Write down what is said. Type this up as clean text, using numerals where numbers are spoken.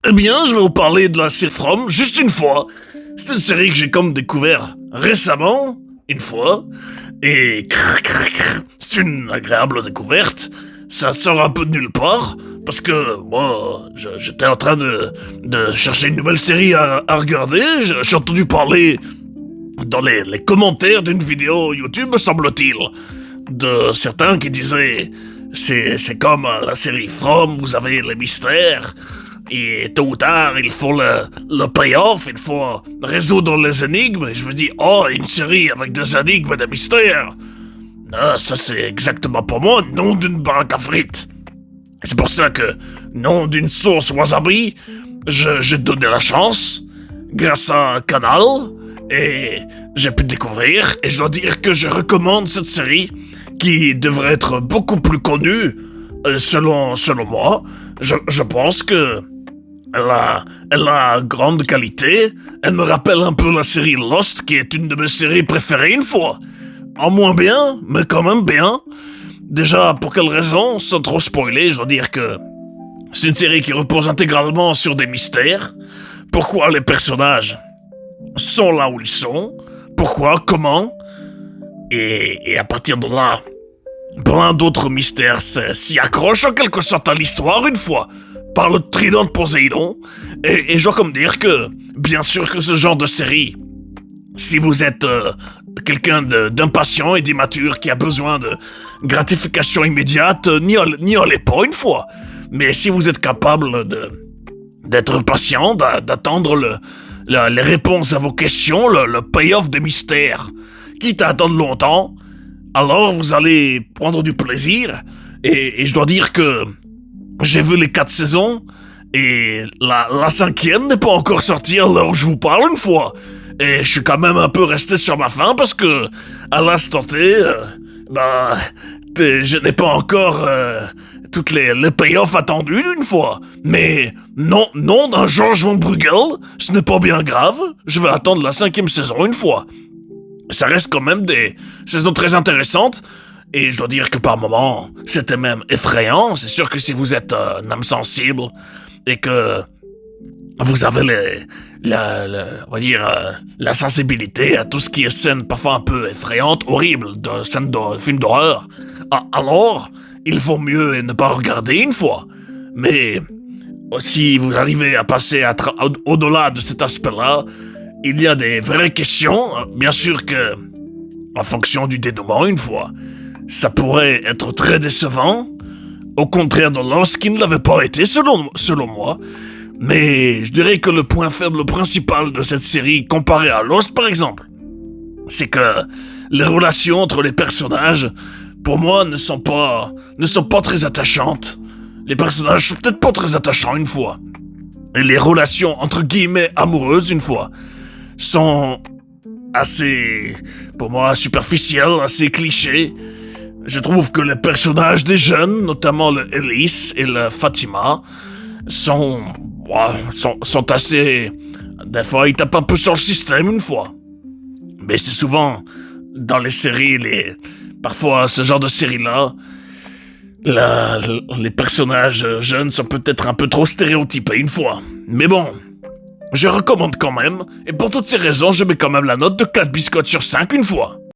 Eh bien, je vais vous parler de la série From, juste une fois. C'est une série que j'ai comme découvert récemment, une fois, et c'est une agréable découverte. Ça sort un peu de nulle part, parce que moi, j'étais en train de chercher une nouvelle série à regarder. J'ai entendu parler dans les commentaires d'une vidéo YouTube, me semble-t-il, de certains qui disaient c'est comme la série From, vous avez les mystères. Et tôt ou tard, il faut le payoff, il faut résoudre les énigmes. Et je me dis, oh, une série avec des énigmes et des mystères. Ah, ça c'est exactement pour moi, nom d'une baraque à frites. Et c'est pour ça que, nom d'une sauce wasabi, j'ai donné la chance, grâce à un canal, et j'ai pu découvrir, et je dois dire que je recommande cette série, qui devrait être beaucoup plus connue, selon moi. Je pense que elle a grande qualité. Elle me rappelle un peu la série Lost, qui est une de mes séries préférées une fois. En moins bien, mais quand même bien. Déjà, pour quelle raison? Sans trop spoiler, je dois dire que c'est une série qui repose intégralement sur des mystères. Pourquoi les personnages sont là où ils sont? Pourquoi? Comment? Et à partir de là, plein d'autres mystères s'y accrochent en quelque sorte à l'histoire une fois, par le trident de Poséidon. Et je dois comme dire que, bien sûr que ce genre de série, si vous êtes quelqu'un d'impatient et d'immature qui a besoin de gratification immédiate, n'y allez pas une fois. Mais si vous êtes capable d'être patient, d'attendre les réponses à vos questions, le payoff des mystères, quitte à attendre longtemps, alors vous allez prendre du plaisir. Et je dois dire que j'ai vu les 4 saisons, et la 5e n'est pas encore sortie à l'heure où je vous parle une fois. Et je suis quand même un peu resté sur ma faim parce que, à l'instant T, je n'ai pas encore toutes les payoffs attendus une fois. Mais non, d'un George von Bruegel, ce n'est pas bien grave. Je vais attendre la 5e saison une fois. Ça reste quand même des saisons très intéressantes. Et je dois dire que par moments, c'était même effrayant. C'est sûr que si vous êtes un âme sensible et que vous avez on va dire, la sensibilité à tout ce qui est scène parfois un peu effrayante, horrible, de scène de film d'horreur, alors il vaut mieux ne pas regarder une fois. Mais si vous arrivez à passer au-delà de cet aspect-là, il y a des vraies questions. Bien sûr que, en fonction du dénouement une fois, ça pourrait être très décevant, au contraire de Lost qui ne l'avait pas été selon moi. Mais je dirais que le point faible principal de cette série, comparé à Lost par exemple, c'est que les relations entre les personnages, pour moi, ne sont pas très attachantes. Les personnages sont peut-être pas très attachants une fois. Et les relations entre guillemets amoureuses une fois sont assez, pour moi, superficielles, assez clichés. Je trouve que les personnages des jeunes, notamment le Elise et le Fatima, sont assez... Des fois, ils tapent un peu sur le système une fois. Mais c'est souvent dans les séries, parfois ce genre de séries-là, les personnages jeunes sont peut-être un peu trop stéréotypés une fois. Mais bon, je recommande quand même, et pour toutes ces raisons, je mets quand même la note de 4 biscottes sur 5 une fois.